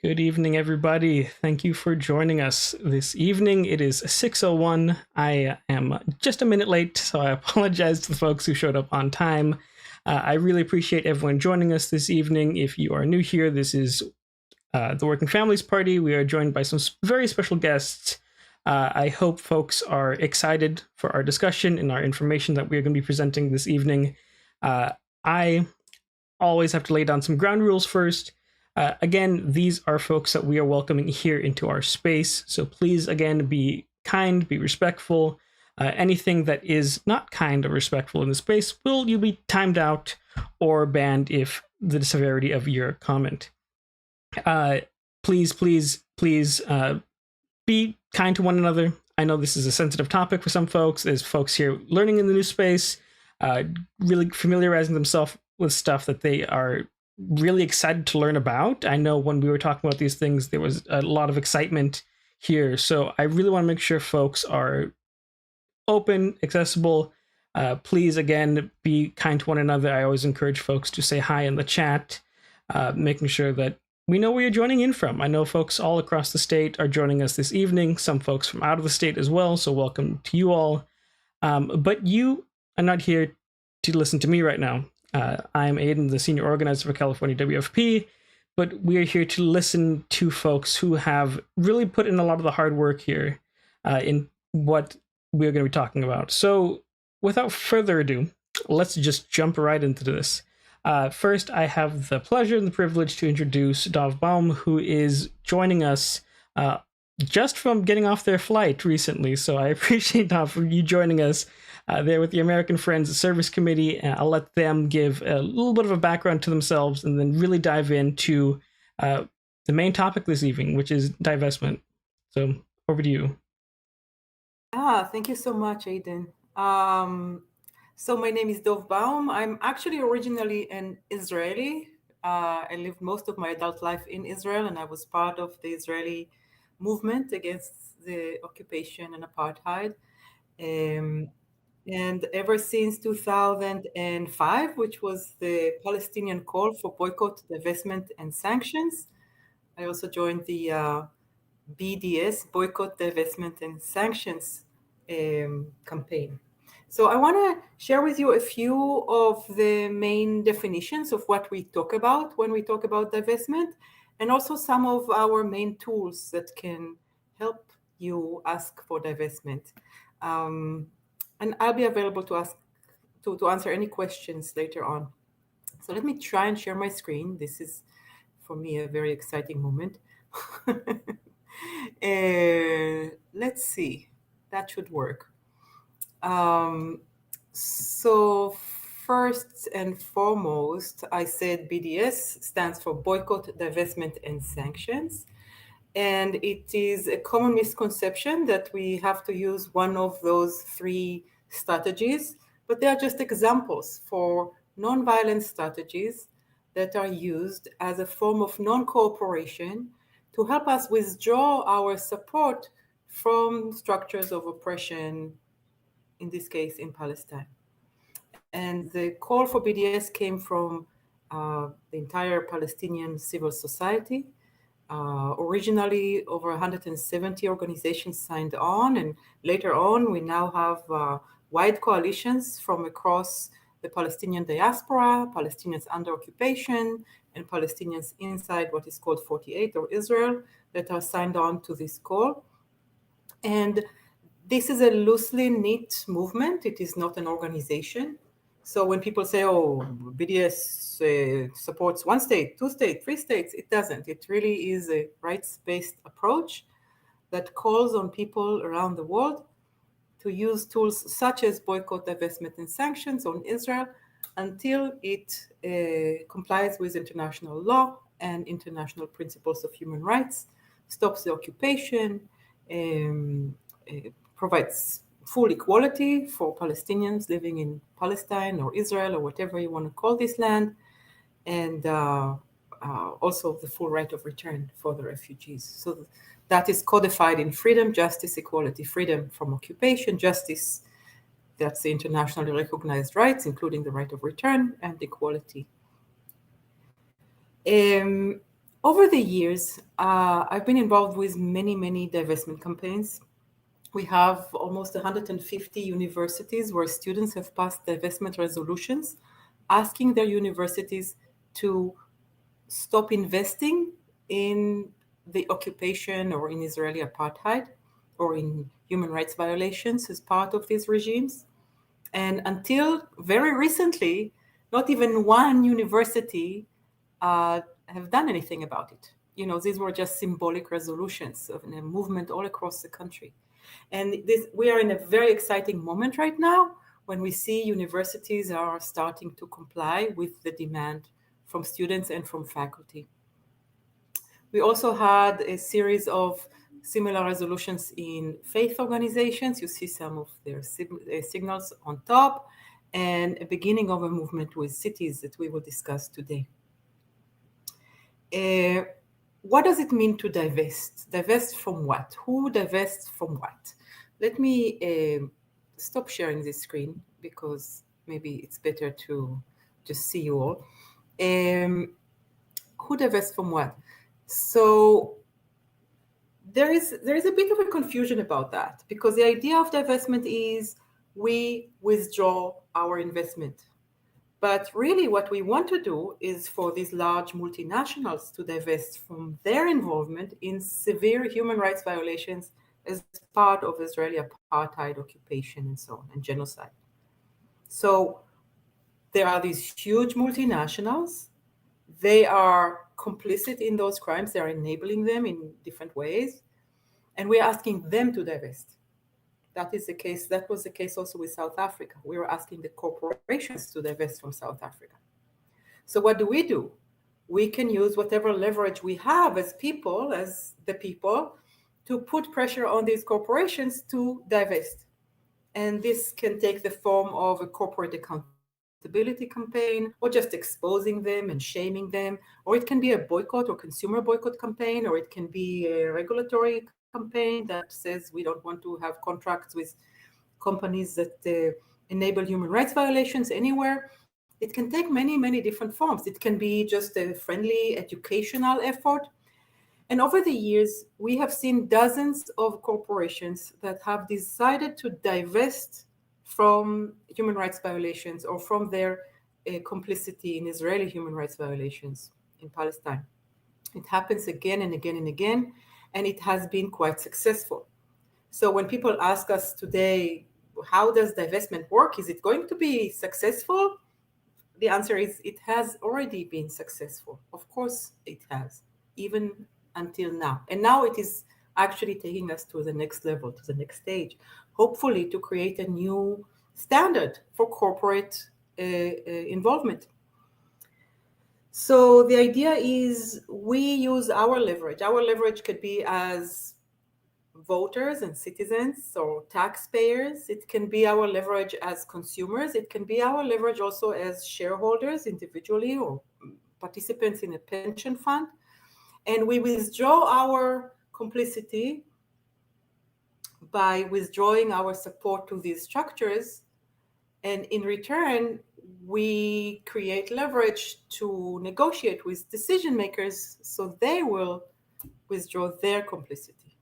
Good evening, everybody. Thank you for joining us this evening. It is 6:01. I am just a minute late, so I apologize to the folks who showed up on time. I really appreciate everyone joining us this evening. If you are new here, this is the Working Families Party. We are joined by some very special guests. I hope folks are excited for our discussion and our information that we are going to be presenting this evening. I always have to lay down some ground rules first. Again, these are folks that we are welcoming here into our space. So please, again, be kind, be respectful. Anything that is not kind or respectful in the space will you be timed out or banned if the severity of your comment. Please be kind to one another. I know this is a sensitive topic for some folks. There's folks here learning in the new space, really familiarizing themselves with stuff that they are really excited to learn about. I know when we were talking about these things, there was a lot of excitement here. So I really want to make sure folks are open, accessible. Please, again, be kind to one another. I always encourage folks to say hi in the chat, making sure that we know where you're joining in from. I know folks all across the state are joining us this evening, some folks from out of the state as well, so welcome to you all. But you are not here to listen to me right now. I'm Aiden, the senior organizer for California WFP, but we are here to listen to folks who have really put in a lot of the hard work here in what we're going to be talking about. So without further ado, let's just jump right into this. First, I have the pleasure and the privilege to introduce Dov Baum, who is joining us just from getting off their flight recently. So I appreciate Dov for you joining us there with the American Friends Service Committee. I'll let them give a little bit of a background to themselves and then really dive into the main topic this evening, which is divestment. So over to you. Thank you so much, Aiden. So my name is Dov Baum. I'm actually originally an Israeli. I lived most of my adult life in Israel, and I was part of the Israeli movement against the occupation and apartheid. And ever since 2005, which was the Palestinian call for boycott, divestment, and sanctions, I also joined the BDS, Boycott, Divestment, and Sanctions campaign. So I want to share with you a few of the main definitions of what we talk about when we talk about divestment, and also some of our main tools that can help you ask for divestment. And I'll be available to answer any questions later on. So let me try and share my screen. This is, for me, a very exciting moment. Let's see, that should work. So first and foremost, I said BDS stands for Boycott, Divestment, and Sanctions. And it is a common misconception that we have to use one of those three strategies, but they are just examples for nonviolent strategies that are used as a form of non-cooperation to help us withdraw our support from structures of oppression, in this case in Palestine. And the call for BDS came from the entire Palestinian civil society. Originally, over 170 organizations signed on, and later on, we now have wide coalitions from across the Palestinian diaspora, Palestinians under occupation, and Palestinians inside what is called 48 or Israel that are signed on to this call. And this is a loosely knit movement. It is not an organization. So when people say, oh, BDS supports one state, two states, three states, it doesn't. It really is a rights-based approach that calls on people around the world to use tools such as boycott, divestment, and sanctions on Israel until it complies with international law and international principles of human rights, stops the occupation, provides full equality for Palestinians living in Palestine or Israel or whatever you want to call this land, and also the full right of return for the refugees. So that is codified in freedom, justice, equality, freedom from occupation, justice, that's the internationally recognized rights, including the right of return, and equality. Over the years, I've been involved with many divestment campaigns. We have almost 150 universities where students have passed divestment resolutions asking their universities to stop investing in the occupation or in Israeli apartheid or in human rights violations as part of these regimes. And until very recently, not even one university have done anything about it. These were just symbolic resolutions of a movement all across the country. And we are in a very exciting moment right now when we see universities are starting to comply with the demand from students and from faculty. We also had a series of similar resolutions in faith organizations. You see some of their signals on top, and a beginning of a movement with cities that we will discuss today. What does it mean to divest? Divest from what? Who divests from what? Let me stop sharing this screen because maybe it's better to just see you all. Who divests from what? So there is a bit of a confusion about that because the idea of divestment is we withdraw our investment. But really what we want to do is for these large multinationals to divest from their involvement in severe human rights violations as part of Israeli apartheid occupation and so on, and genocide. So there are these huge multinationals. They are complicit in those crimes. They are enabling them in different ways. And we're asking them to divest. That is the case. That was the case also with South Africa. We were asking the corporations to divest from South Africa. So what do? We can use whatever leverage we have as people, to put pressure on these corporations to divest. And this can take the form of a corporate accountability campaign, or just exposing them and shaming them, or it can be a boycott or consumer boycott campaign, or it can be a regulatory campaign that says we don't want to have contracts with companies that enable human rights violations anywhere. It can take many different forms. It can be just a friendly educational effort. And over the years, we have seen dozens of corporations that have decided to divest from human rights violations or from their complicity in Israeli human rights violations in Palestine. It happens again and again and again, and it has been quite successful. So when people ask us today, how does divestment work? Is it going to be successful? The answer is it has already been successful. Of course it has, even until now. And now it is actually taking us to the next level, to the next stage, hopefully to create a new standard for corporate involvement. So the idea is we use our leverage. Our leverage could be as voters and citizens or taxpayers. It can be our leverage as consumers. It can be our leverage also as shareholders individually or participants in a pension fund. And we withdraw our complicity by withdrawing our support to these structures. And in return, we create leverage to negotiate with decision makers so they will withdraw their complicity.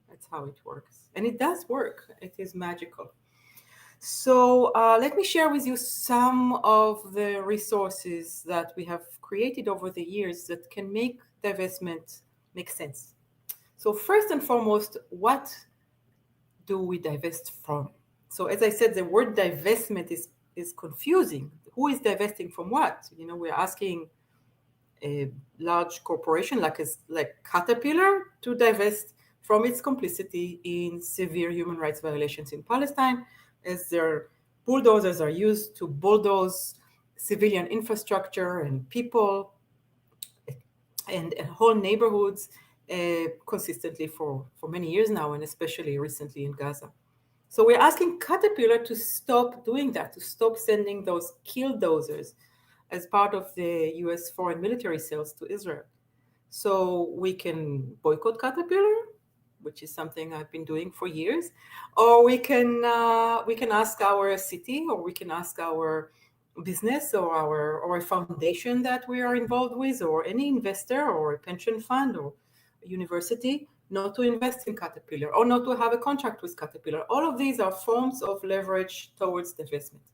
That's how it works. And it does work. It is magical. So let me share with you some of the resources that we have created over the years that can make divestment make sense. So first and foremost, what do we divest from? So as I said, the word divestment is confusing. Who is divesting from what? We're asking a large corporation like Caterpillar to divest from its complicity in severe human rights violations in Palestine, as their bulldozers are used to bulldoze civilian infrastructure and people and whole neighborhoods consistently for many years now, and especially recently in Gaza. So we're asking Caterpillar to stop doing that, to stop sending those killdozers as part of the US foreign military sales to Israel. So we can boycott Caterpillar, which is something I've been doing for years, or we can ask our city, or we can ask our business or a foundation that we are involved with, or any investor or a pension fund or a university, not to invest in Caterpillar or not to have a contract with Caterpillar. All of these are forms of leverage towards divestment.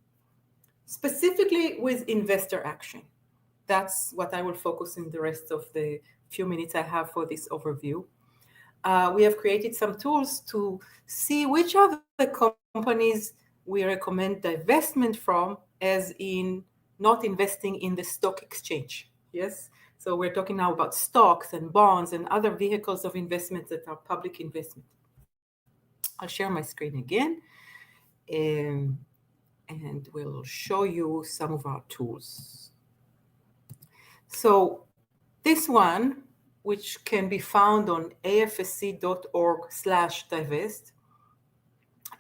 Specifically with investor action. That's what I will focus in the rest of the few minutes I have for this overview. We have created some tools to see which are the companies we recommend divestment from, as in not investing in the stock exchange. Yes, so we're talking now about stocks and bonds and other vehicles of investment that are public investment. I'll share my screen again, and we'll show you some of our tools. So this one, which can be found on afsc.org/divest,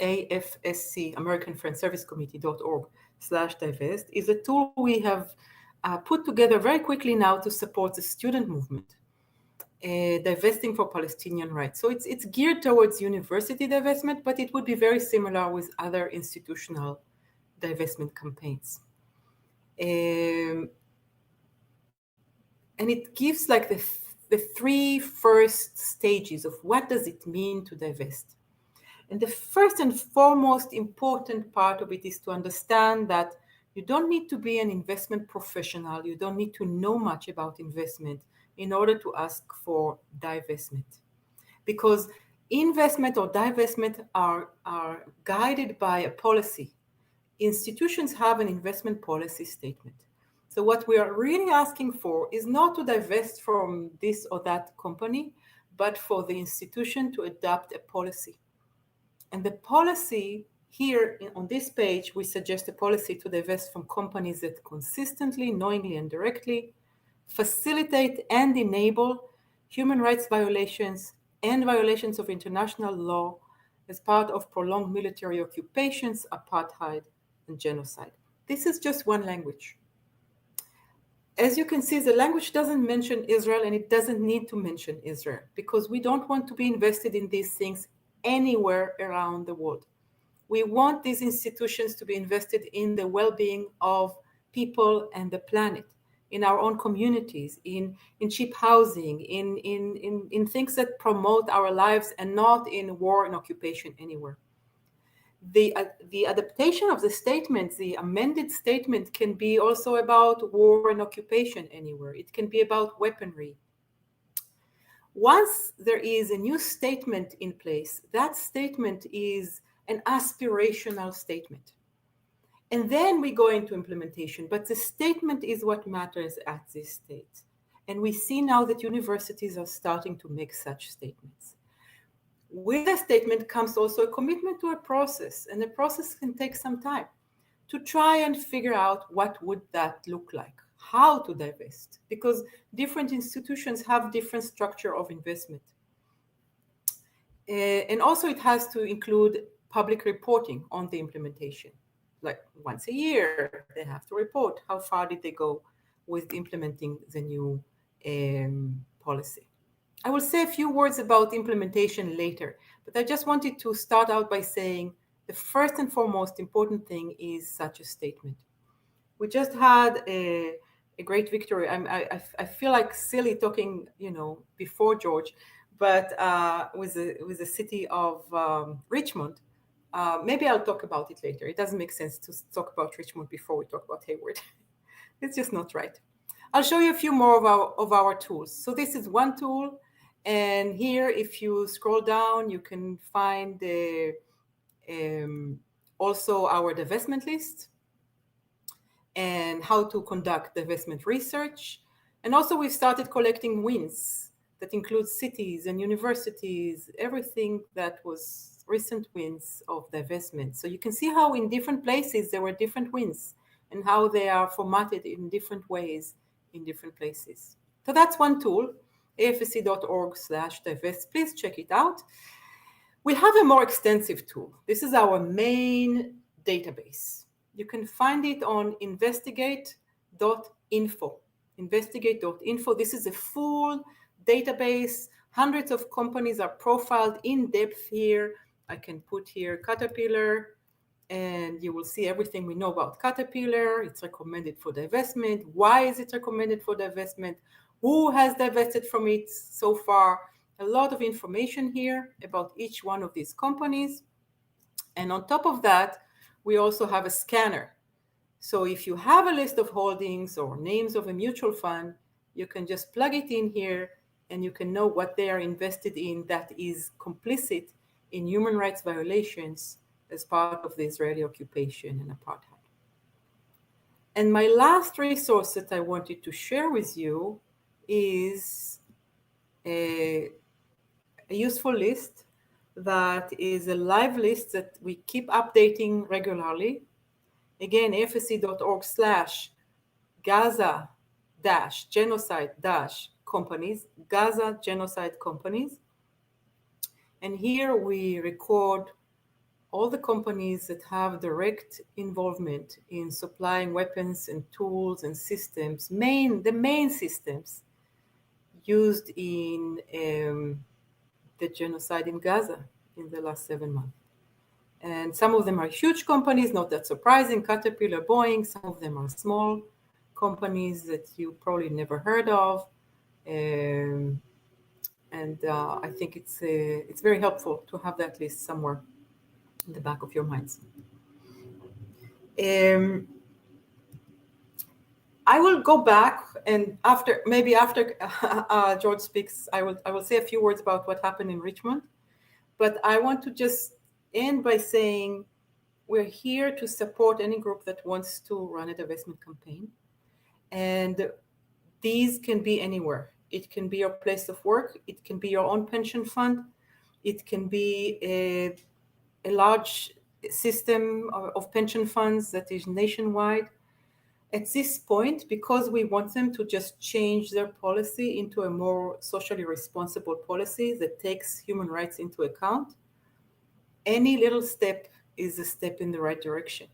AFSC, American Friends Service Committee.org/divest, is a tool we have put together very quickly now to support the student movement, divesting for Palestinian rights. So it's geared towards university divestment, but it would be very similar with other institutional divestment campaigns. And it gives like the three first stages of what does it mean to divest. And the first and foremost important part of it is to understand that you don't need to be an investment professional. You don't need to know much about investment in order to ask for divestment. Because investment or divestment are guided by a policy. Institutions have an investment policy statement. So what we are really asking for is not to divest from this or that company, but for the institution to adopt a policy. And the policy here on this page, we suggest a policy to divest from companies that consistently, knowingly, and directly facilitate and enable human rights violations and violations of international law as part of prolonged military occupations, apartheid, and genocide. This is just one language. As you can see, the language doesn't mention Israel, and it doesn't need to mention Israel, because we don't want to be invested in these things anywhere around the world. We want these institutions to be invested in the well-being of people and the planet, in our own communities, in cheap housing, in things that promote our lives, and not in war and occupation anywhere. The adaptation of the statement, the amended statement, can be also about war and occupation anywhere. It can be about weaponry. Once there is a new statement in place, that statement is an aspirational statement. And then we go into implementation, but the statement is what matters at this stage. And we see now that universities are starting to make such statements. With a statement comes also a commitment to a process, and the process can take some time to try and figure out what would that look like, how to divest, because different institutions have different structure of investment. And also it has to include public reporting on the implementation. Like once a year, they have to report how far did they go with implementing the new policy. I will say a few words about implementation later, but I just wanted to start out by saying the first and foremost important thing is such a statement. We just had a great victory. I feel like silly talking, before George, but with the city of Richmond. Maybe I'll talk about it later. It doesn't make sense to talk about Richmond before we talk about Hayward. It's just not right. I'll show you a few more of our tools. So this is one tool. And here, if you scroll down, you can find also our divestment list and how to conduct divestment research. And also we've started collecting wins that include cities and universities, everything that was recent wins of divestment. So you can see how in different places there were different wins and how they are formatted in different ways in different places. So that's one tool. afsc.org/divest. Please check it out. We have a more extensive tool. This is our main database. You can find it on investigate.info. Investigate.info. This is a full database. Hundreds of companies are profiled in depth here. I can put here Caterpillar, and you will see everything we know about Caterpillar. It's recommended for divestment. Why is it recommended for divestment? Who has divested from it so far? A lot of information here about each one of these companies. And on top of that, we also have a scanner. So if you have a list of holdings or names of a mutual fund, you can just plug it in here and you can know what they are invested in that is complicit in human rights violations as part of the Israeli occupation and apartheid. And my last resource that I wanted to share with you is a useful list that is a live list that we keep updating regularly. Again, fsc.org/Gaza-genocide-companies, Gaza genocide companies. And here we record all the companies that have direct involvement in supplying weapons and tools and systems, the main systems used in the genocide in Gaza in the last 7 months. And some of them are huge companies, not that surprising, Caterpillar, Boeing. Some of them are small companies that you probably never heard of. And I think it's very helpful to have that list somewhere in the back of your minds. I will go back, and after George speaks, I will say a few words about what happened in Richmond. But I want to just end by saying we're here to support any group that wants to run a divestment campaign. And these can be anywhere. It can be your place of work. It can be your own pension fund. It can be a large system of pension funds that is nationwide. At this point, because we want them to just change their policy into a more socially responsible policy that takes human rights into account, any little step is a step in the right direction.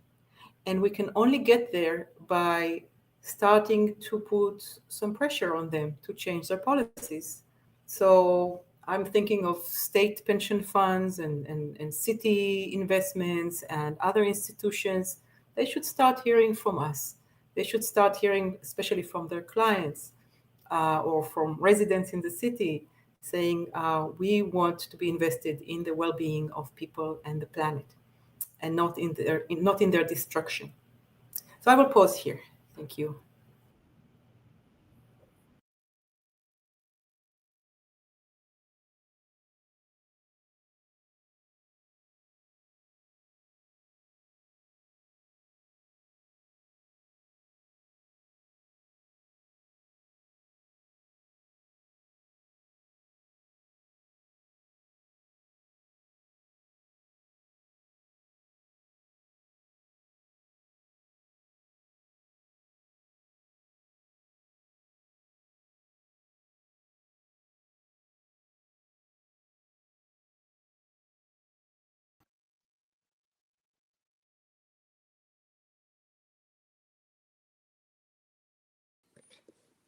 And we can only get there by starting to put some pressure on them to change their policies. So I'm thinking of state pension funds and city investments and other institutions. They should start hearing from us. They should start hearing, especially from their clients or from residents in the city, saying we want to be invested in the well-being of people and the planet, and not in their destruction. So I will pause here. Thank you.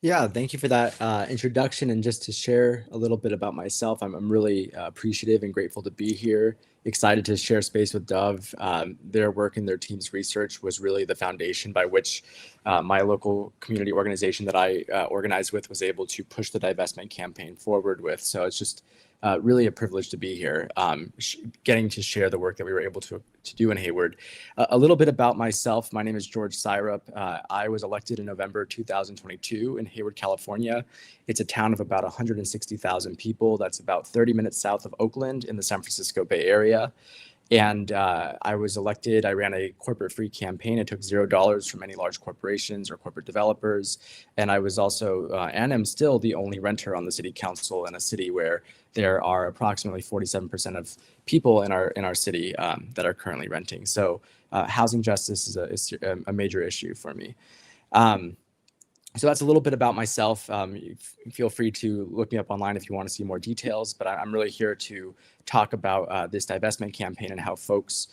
Yeah, thank you for that introduction. And just to share a little bit about myself, I'm really appreciative and grateful to be here. Excited to share space with Dove. Their work and their team's research was really the foundation by which my local community organization that I organized with was able to push the divestment campaign forward with. So it's just really a privilege to be here, getting to share the work that we were able to do in Hayward. A little bit about myself. My name is George Syrup. I was elected in November 2022 in Hayward, California. It's a town of about 160,000 people. That's about 30 minutes south of Oakland in the San Francisco Bay Area. And I was elected. I ran a corporate-free campaign. It took $0 from any large corporations or corporate developers. And I was also, and am still, the only renter on the city council in a city where there are approximately 47% of people in our city that are currently renting. So housing justice is a major issue for me. So that's a little bit about myself. Feel free to look me up online if you want to see more details, but I'm really here to talk about this divestment campaign and how folks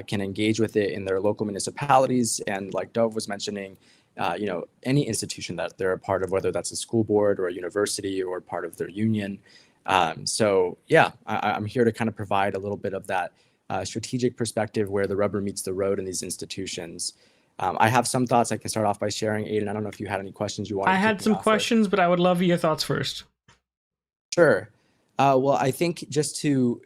can engage with it in their local municipalities. And like Dove was mentioning, any institution that they're a part of, whether that's a school board or a university or part of their union. So yeah, I'm here to kind of provide a little bit of that strategic perspective where the rubber meets the road in these institutions. I have some thoughts I can start off by sharing. Aiden, I don't know if you had any questions you wanted to I kick had me some off with. questions, but I would love your thoughts first. Sure. Well, I think just to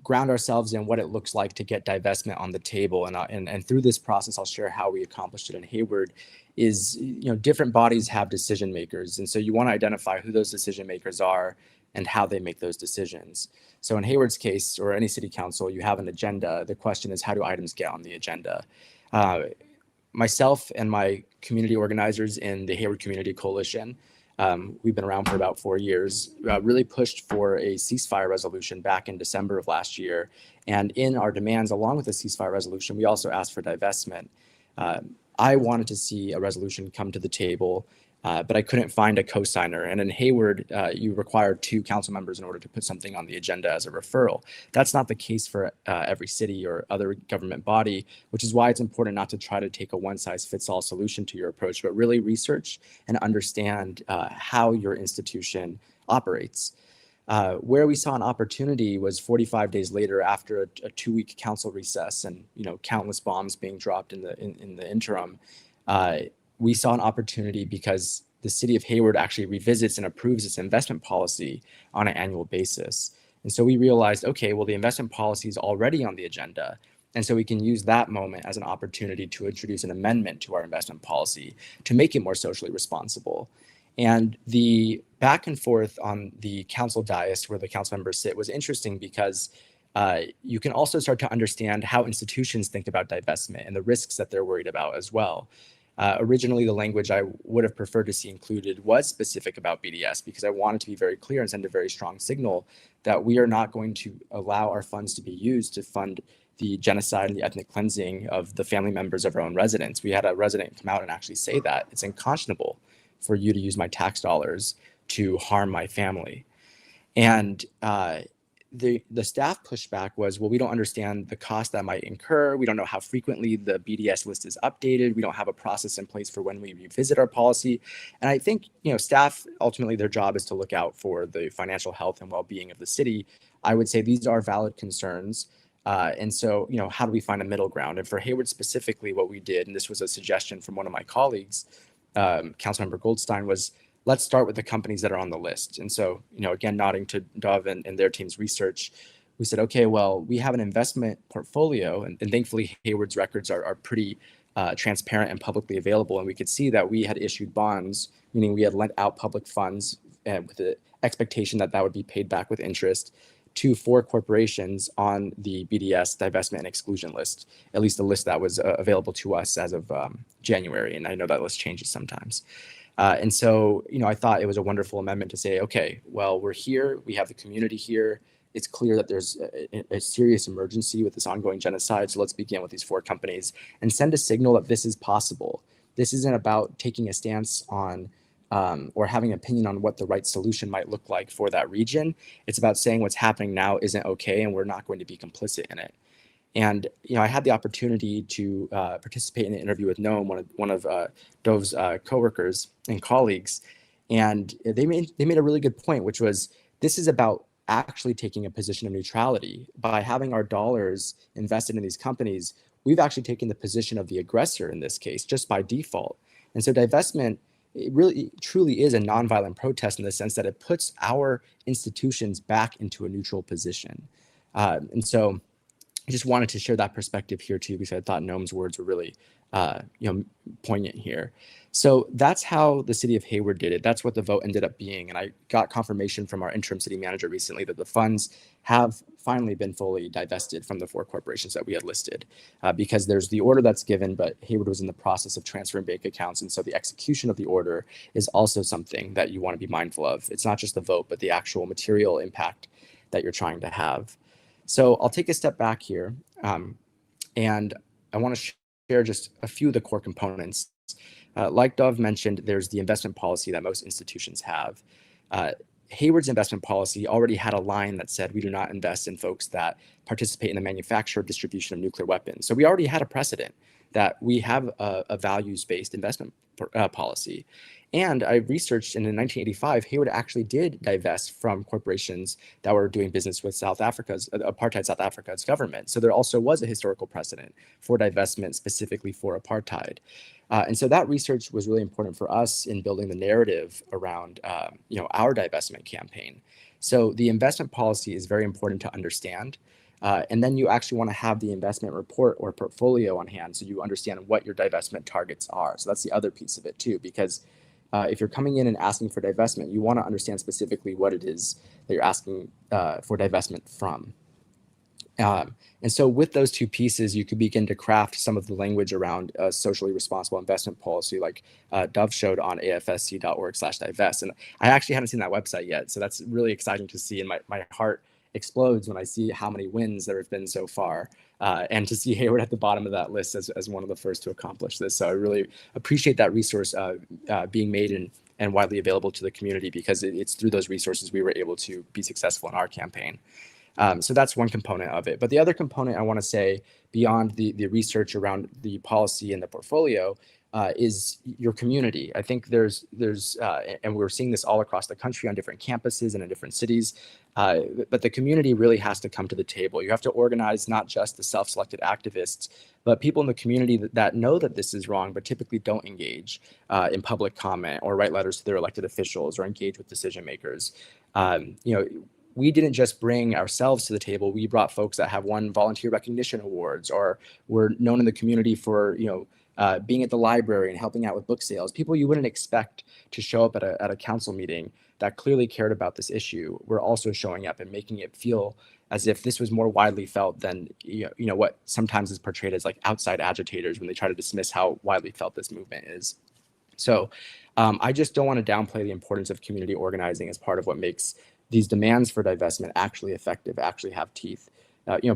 ground ourselves in what it looks like to get divestment on the table, and through this process, I'll share how we accomplished it in Hayward. Is different bodies have decision makers, and so you want to identify who those decision makers are and how they make those decisions. So in Hayward's case, or any city council, you have an agenda. The question is, how do items get on the agenda? Myself and my community organizers in the Hayward Community Coalition, we've been around for about 4 years, really pushed for a ceasefire resolution back in December of last year. And in our demands, along with the ceasefire resolution, we also asked for divestment. I wanted to see a resolution come to the table, but I couldn't find a co-signer. And in Hayward, you require 2 council members in order to put something on the agenda as a referral. That's not the case for every city or other government body, which is why it's important not to try to take a one-size-fits-all solution to your approach, but really research and understand how your institution operates. Where we saw an opportunity was 45 days later, after a 2-week council recess and countless bombs being dropped in the interim. We saw an opportunity because the city of Hayward actually revisits and approves its investment policy on an annual basis. And so we realized, okay, well, the investment policy is already on the agenda. And so we can use that moment as an opportunity to introduce an amendment to our investment policy to make it more socially responsible. And the back and forth on the council dais where the council members sit was interesting because you can also start to understand how institutions think about divestment and the risks that they're worried about as well. Originally, the language I would have preferred to see included was specific about BDS because I wanted to be very clear and send a very strong signal that we are not going to allow our funds to be used to fund the genocide and the ethnic cleansing of the family members of our own residents. We had a resident come out and actually say that it's unconscionable for you to use my tax dollars to harm my family. And the staff pushback was, well, we don't understand the cost that might incur. We don't know how frequently the BDS list is updated. We don't have a process in place for when we revisit our policy. And I think, staff, ultimately their job is to look out for the financial health and well-being of the city. I would say these are valid concerns. And so, how do we find a middle ground? And for Hayward specifically, what we did, and this was a suggestion from one of my colleagues, Councilmember Goldstein, was let's start with the companies that are on the list. And so, again, nodding to Dov and their team's research, we said, okay, well, we have an investment portfolio, and thankfully Hayward's records are pretty transparent and publicly available. And we could see that we had issued bonds, meaning we had lent out public funds with the expectation that that would be paid back with interest to 4 corporations on the BDS divestment and exclusion list, at least the list that was available to us as of January. And I know that list changes sometimes. And so, I thought it was a wonderful amendment to say, okay, well, we're here, we have the community here. It's clear that there's a serious emergency with this ongoing genocide. So let's begin with these 4 companies and send a signal that this is possible. This isn't about taking a stance on or having an opinion on what the right solution might look like for that region. It's about saying what's happening now isn't okay, and we're not going to be complicit in it. And I had the opportunity to participate in an interview with Noam, one of Dov's coworkers and colleagues, and they made a really good point, which was this is about actually taking a position of neutrality. By having our dollars invested in these companies, we've actually taken the position of the aggressor in this case, just by default. And so divestment, it really truly is a nonviolent protest in the sense that it puts our institutions back into a neutral position. And so I just wanted to share that perspective here too, because I thought Noam's words were really poignant here. So that's how the city of Hayward did it. That's what the vote ended up being. And I got confirmation from our interim city manager recently that the funds have finally been fully divested from the 4 corporations that we had listed, because there's the order that's given, but Hayward was in the process of transferring bank accounts. And so the execution of the order is also something that you want to be mindful of. It's not just the vote, but the actual material impact that you're trying to have. So I'll take a step back here, and I want to share just a few of the core components. Like Dov mentioned, there's the investment policy that most institutions have. Hayward's investment policy already had a line that said we do not invest in folks that participate in the manufacture or distribution of nuclear weapons. So we already had a precedent that we have a values-based investment policy. And I researched, and in 1985, Hayward actually did divest from corporations that were doing business with South Africa's apartheid South Africa's government. So there also was a historical precedent for divestment specifically for apartheid. And so that research was really important for us in building the narrative around our divestment campaign. So the investment policy is very important to understand. And then you actually want to have the investment report or portfolio on hand so you understand what your divestment targets are. So that's the other piece of it too, because if you're coming in and asking for divestment, you want to understand specifically what it is that you're asking for divestment from. And so with those two pieces, you could begin to craft some of the language around a socially responsible investment policy like Dove showed on afsc.org/divest. And I actually haven't seen that website yet. So that's really exciting to see. And my heart explodes when I see how many wins there have been so far. And to see Hayward at the bottom of that list as one of the first to accomplish this. So I really appreciate that resource being made and widely available to the community, because it's through those resources we were able to be successful in our campaign. So that's one component of it. But the other component I want to say beyond the research around the policy and the portfolio is your community. I think there's and we're seeing this all across the country on different campuses and in different cities, but the community really has to come to the table. You have to organize not just the self-selected activists, but people in the community that know that this is wrong, but typically don't engage in public comment or write letters to their elected officials or engage with decision makers. We didn't just bring ourselves to the table. We brought folks that have won volunteer recognition awards or were known in the community for, being at the library and helping out with book sales. People you wouldn't expect to show up at a council meeting that clearly cared about this issue were also showing up and making it feel as if this was more widely felt than what sometimes is portrayed as like outside agitators when they try to dismiss how widely felt this movement is. So I just don't want to downplay the importance of community organizing as part of what makes these demands for divestment actually effective, actually have teeth.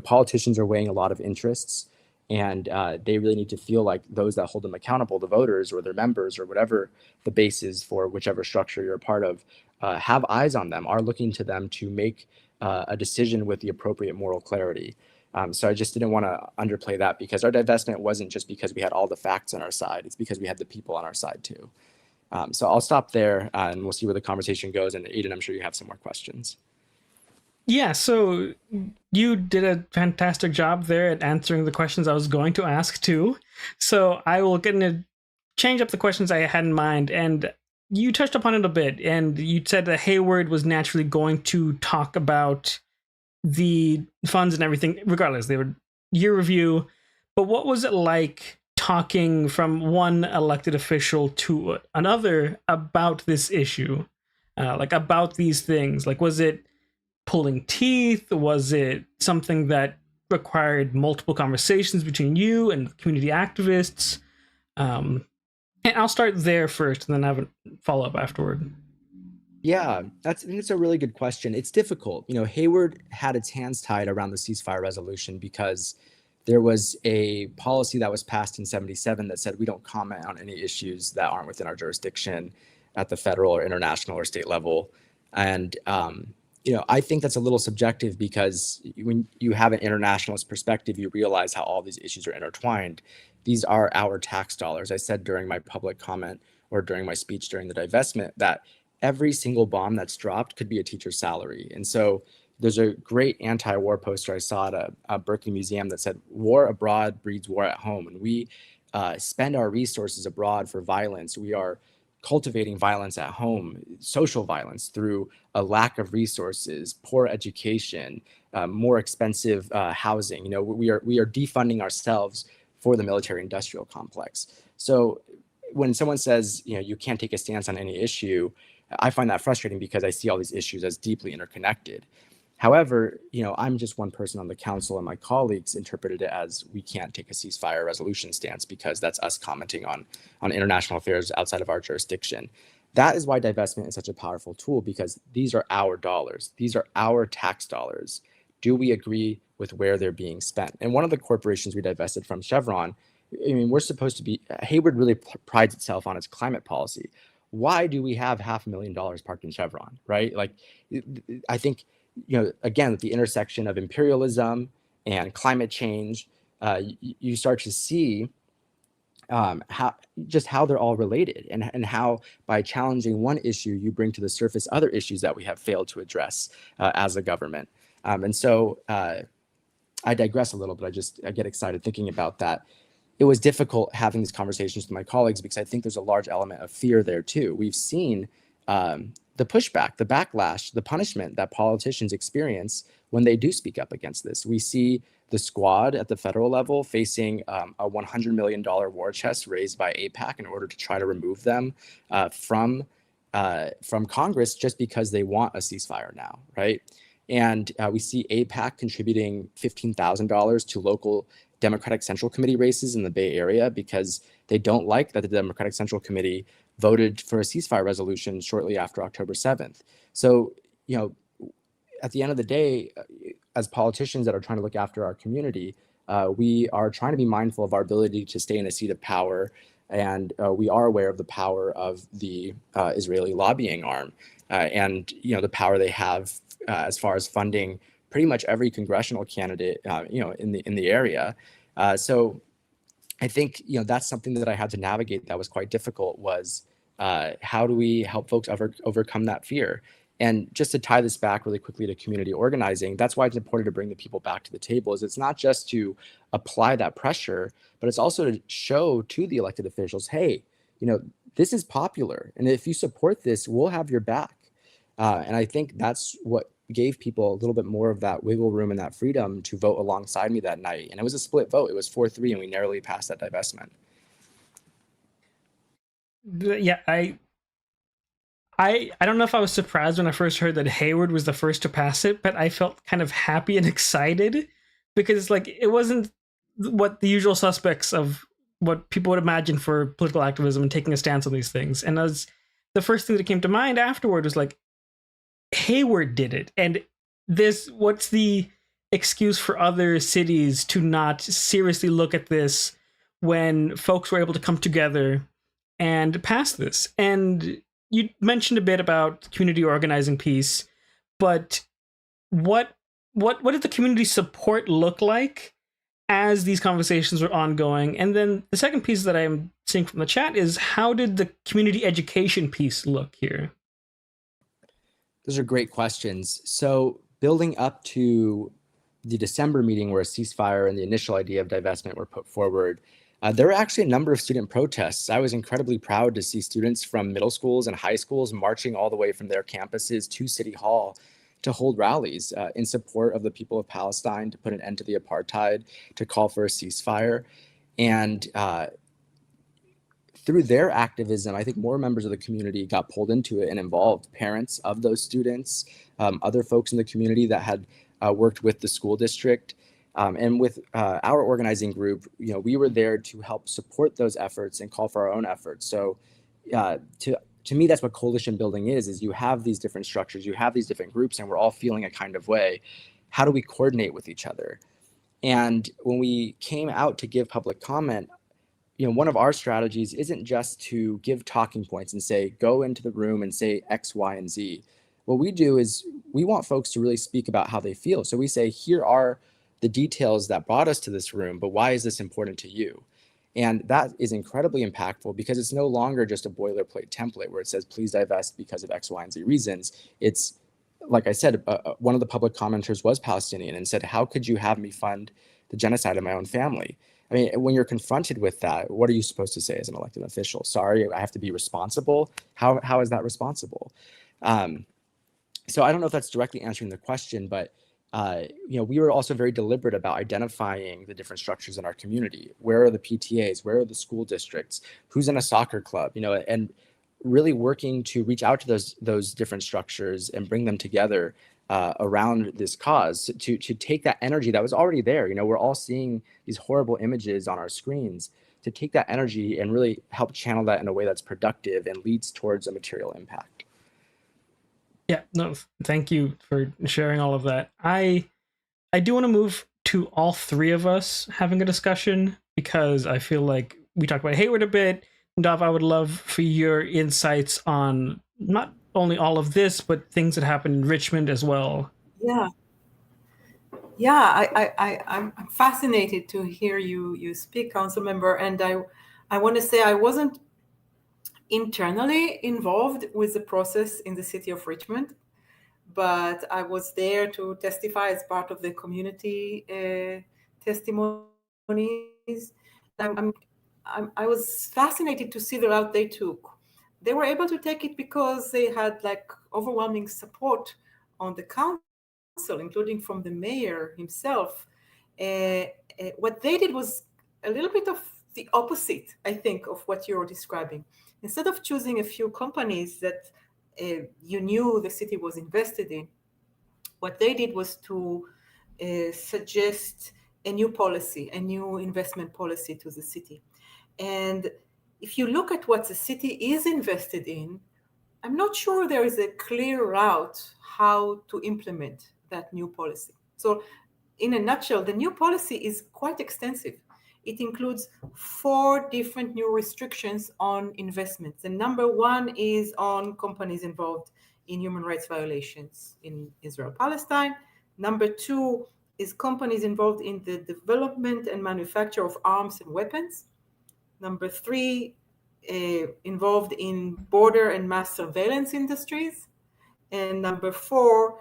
Politicians are weighing a lot of interests, and they really need to feel like those that hold them accountable, the voters or their members or whatever the base is for whichever structure you're a part of, have eyes on them, are looking to them to make a decision with the appropriate moral clarity. So I just didn't want to underplay that, because our divestment wasn't just because we had all the facts on our side, it's because we had the people on our side too. So I'll stop there and we'll see where the conversation goes. And Aiden, I'm sure you have some more questions. Yeah, so you did a fantastic job there at answering the questions I was going to ask too. So I will get into change up the questions I had in mind. And you touched upon it a bit, and you said that Hayward was naturally going to talk about the funds and everything, regardless. They were year review. But what was it like talking from one elected official to another about this issue, like about these things? Like, was it pulling teeth? Was it something that required multiple conversations between you and community activists? And I'll start there first and then have a follow-up afterward. Yeah, I think it's a really good question. It's difficult. Hayward had its hands tied around the ceasefire resolution because there was a policy that was passed in 1977 that said we don't comment on any issues that aren't within our jurisdiction at the federal or international or state level. And, I think that's a little subjective, because when you have an internationalist perspective, you realize how all these issues are intertwined. These are our tax dollars. I said during my public comment or during my speech during the divestment that every single bomb that's dropped could be a teacher's salary. And so there's a great anti-war poster I saw at a Berkeley museum that said, "War abroad breeds war at home." And we spend our resources abroad for violence. We are cultivating violence at home, social violence, through a lack of resources, poor education, more expensive housing. We are defunding ourselves for the military-industrial complex. So when someone says, you can't take a stance on any issue, I find that frustrating, because I see all these issues as deeply interconnected. However, I'm just one person on the council, and my colleagues interpreted it as we can't take a ceasefire resolution stance because that's us commenting on international affairs outside of our jurisdiction. That is why divestment is such a powerful tool, because these are our dollars. These are our tax dollars. Do we agree with where they're being spent? And one of the corporations we divested from, Chevron, we're supposed to be, Hayward really prides itself on its climate policy. Why do we have $500,000 parked in Chevron, right? Like, I think, again, the intersection of imperialism and climate change, you start to see how they're all related, and how by challenging one issue, you bring to the surface other issues that we have failed to address as a government. And so I digress a little bit. I get excited thinking about that. It was difficult having these conversations with my colleagues because I think there's a large element of fear there too. We've seen the pushback, the backlash, the punishment that politicians experience when they do speak up against this. We see the squad at the federal level facing a $100 million war chest raised by AIPAC in order to try to remove them from Congress just because they want a ceasefire now, right? And we see AIPAC contributing $15,000 to local Democratic Central Committee races in the Bay Area because they don't like that the Democratic Central Committee voted for a ceasefire resolution shortly after October 7th. So, at the end of the day, as politicians that are trying to look after our community, we are trying to be mindful of our ability to stay in a seat of power. And we are aware of the power of the Israeli lobbying arm and, the power they have as far as funding pretty much every congressional candidate, in the area. So I think, that's something that I had to navigate that was quite difficult was how do we help folks overcome that fear? And just to tie this back really quickly to community organizing, that's why it's important to bring the people back to the table. Is it's not just to apply that pressure, but it's also to show to the elected officials, hey, this is popular. And if you support this, we'll have your back. And I think that's what gave people a little bit more of that wiggle room and that freedom to vote alongside me that night. And it was a split vote. It was 4-3, and we narrowly passed that divestment. Yeah, I don't know if I was surprised when I first heard that Hayward was the first to pass it, but I felt kind of happy and excited because it wasn't what the usual suspects of what people would imagine for political activism and taking a stance on these things. And as the first thing that came to mind afterward was Hayward did it. And what's the excuse for other cities to not seriously look at this when folks were able to come together and pass this? And you mentioned a bit about community organizing piece, but what did the community support look like as these conversations were ongoing? And then the second piece that I'm seeing from the chat is, how did the community education piece look here? Those are great questions. So building up to the December meeting where a ceasefire and the initial idea of divestment were put forward, there were actually a number of student protests. I was incredibly proud to see students from middle schools and high schools marching all the way from their campuses to City Hall to hold rallies in support of the people of Palestine, to put an end to the apartheid, to call for a ceasefire. And through their activism, I think more members of the community got pulled into it and involved. Parents of those students, other folks in the community that had worked with the school district. And with our organizing group, we were there to help support those efforts and call for our own efforts. So to me, that's what coalition building is you have these different structures, you have these different groups, and we're all feeling a kind of way. How do we coordinate with each other? And when we came out to give public comment, one of our strategies isn't just to give talking points and say, go into the room and say X, Y, and Z. What we do is we want folks to really speak about how they feel. So we say, here are the details that brought us to this room, but why is this important to you? And that is incredibly impactful because it's no longer just a boilerplate template where it says, please divest because of X, Y, and Z reasons. It's, like I said, one of the public commenters was Palestinian and said, how could you have me fund the genocide of my own family? I mean, when you're confronted with that, what are you supposed to say as an elected official? Sorry, I have to be responsible. How is that responsible? So I don't know if that's directly answering the question, but we were also very deliberate about identifying the different structures in our community. Where are the PTAs? Where are the school districts? Who's in a soccer club? And really working to reach out to those different structures and bring them together around this cause to take that energy that was already there. We're all seeing these horrible images on our screens, to take that energy and really help channel that in a way that's productive and leads towards a material impact. Yeah, no, thank you for sharing all of that. I do want to move to all three of us having a discussion because I feel like we talked about Hayward a bit. Dov, I would love for your insights on not only all of this, but things that happened in Richmond as well. I'm fascinated to hear you speak, council member, and I want to say I wasn't internally involved with the process in the city of Richmond, but I was there to testify as part of the community testimonies. I was fascinated to see the route they took. They were able to take it because they had like overwhelming support on the council, including from the mayor himself. What they did was a little bit of the opposite, I think, of what you're describing. Instead of choosing a few companies that you knew the city was invested in, what they did was to suggest a new policy, a new investment policy to the city. And if you look at what the city is invested in, I'm not sure there is a clear route how to implement that new policy. So in a nutshell, the new policy is quite extensive. It includes 4 different new restrictions on investments. And number 1 is on companies involved in human rights violations in Israel-Palestine. Number 2 is companies involved in the development and manufacture of arms and weapons. Number 3, involved in border and mass surveillance industries. And number 4,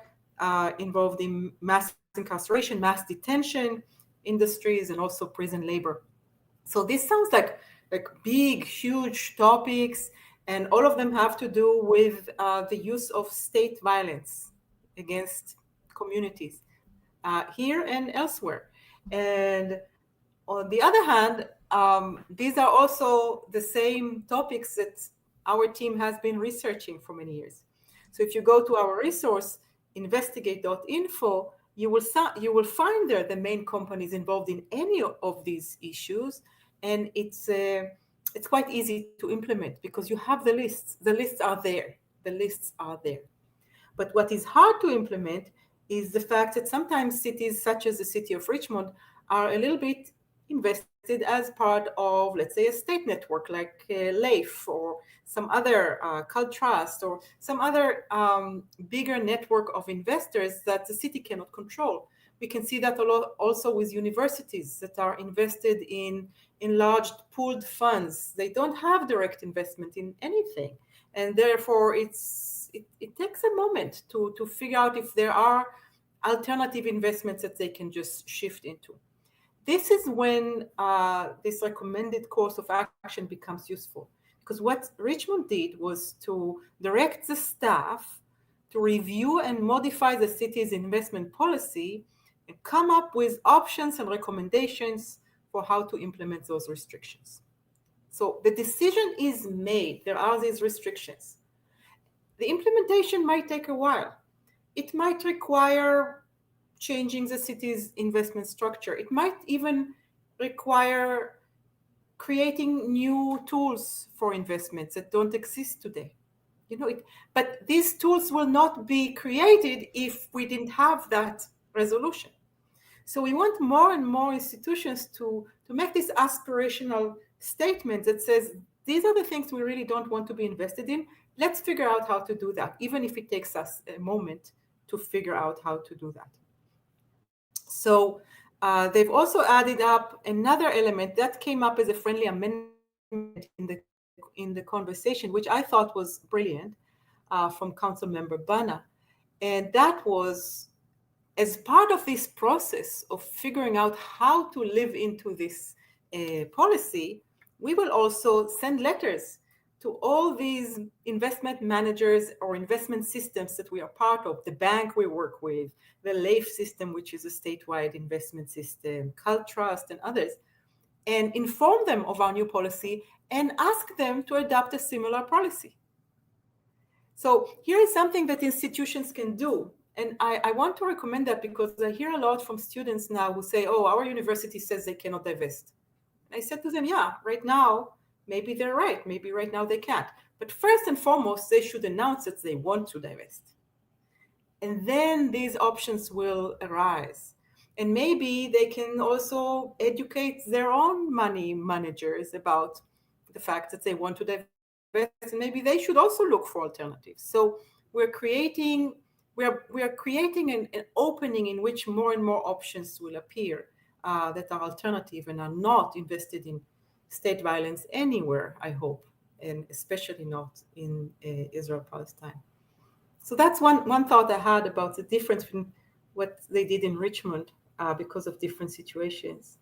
involved in mass incarceration, mass detention industries, and also prison labor. So this sounds like big, huge topics, and all of them have to do with the use of state violence against communities here and elsewhere. And on the other hand, these are also the same topics that our team has been researching for many years. So if you go to our resource, investigate.info, you will find there the main companies involved in any of these issues, and it's quite easy to implement because you have the lists. The lists are there. But what is hard to implement is the fact that sometimes cities such as the city of Richmond are a little bit invested as part of, let's say, a state network like LAIF or some other Cult Trust or some other bigger network of investors that the city cannot control. We can see that a lot also with universities that are invested in enlarged pooled funds. They don't have direct investment in anything. And therefore, it takes a moment to figure out if there are alternative investments that they can just shift into. This is when this recommended course of action becomes useful. Because what Richmond did was to direct the staff to review and modify the city's investment policy and come up with options and recommendations for how to implement those restrictions. So the decision is made. There are these restrictions. The implementation might take a while. It might require changing the city's investment structure. It might even require creating new tools for investments that don't exist today. But these tools will not be created if we didn't have that resolution. So we want more and more institutions to make this aspirational statement that says, these are the things we really don't want to be invested in. Let's figure out how to do that, even if it takes us a moment to figure out how to do that. So they've also added up another element that came up as a friendly amendment in the conversation, which I thought was brilliant, from Council Member Bana. And that was, as part of this process of figuring out how to live into this policy, we will also send letters to all these investment managers or investment systems that we are part of, the bank we work with, the LAIF system, which is a statewide investment system, Cult Trust, and others, and inform them of our new policy and ask them to adopt a similar policy. So here is something that institutions can do. And I want to recommend that because I hear a lot from students now who say, oh, our university says they cannot divest. And I said to them, yeah, right now, maybe they're right. Maybe right now they can't. But first and foremost, they should announce that they want to divest. And then these options will arise. And maybe they can also educate their own money managers about the fact that they want to divest. And maybe they should also look for alternatives. So we're creating an opening in which more and more options will appear that are alternative and are not invested in state violence anywhere, I hope, and especially not in Israel-Palestine. So that's one thought I had about the difference between what they did in Richmond because of different situations.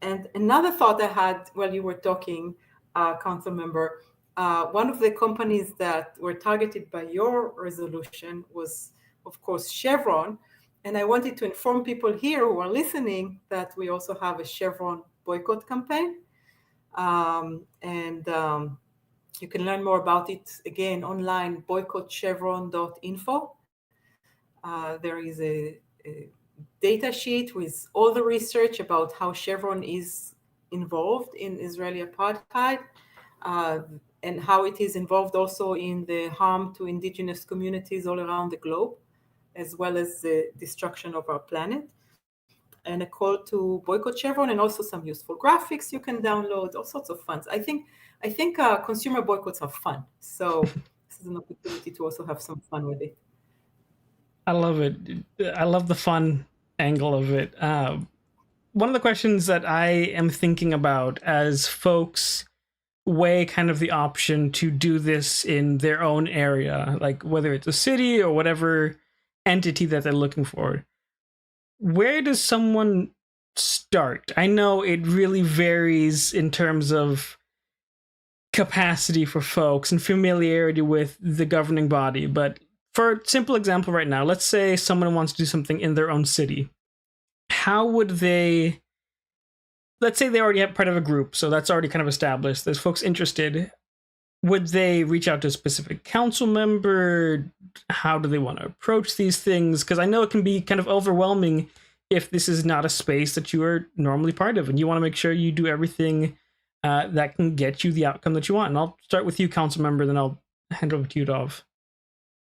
And another thought I had while you were talking, council member, one of the companies that were targeted by your resolution was, of course, Chevron. And I wanted to inform people here who are listening that we also have a Chevron boycott campaign. You can learn more about it again online, boycottchevron.info. There is a data sheet with all the research about how Chevron is involved in Israeli apartheid and how it is involved also in the harm to indigenous communities all around the globe, as well as the destruction of our planet. And a call to boycott Chevron, and also some useful graphics you can download, all sorts of fun. I think consumer boycotts are fun. So this is an opportunity to also have some fun with it. I love it. I love the fun angle of it. One of the questions that I am thinking about as folks weigh kind of the option to do this in their own area, like whether it's a city or whatever entity that they're looking for, where does someone start? I know it really varies in terms of capacity for folks and familiarity with the governing body, but for a simple example right now, let's say someone wants to do something in their own city. How would they, let's say they already have part of a group, so that's already kind of established, there's folks interested. Would they reach out to a specific council member? How do they want to approach these things? Because I know it can be kind of overwhelming if this is not a space that you are normally part of, and you want to make sure you do everything that can get you the outcome that you want. And I'll start with you, council member, then I'll hand over to you, Dov.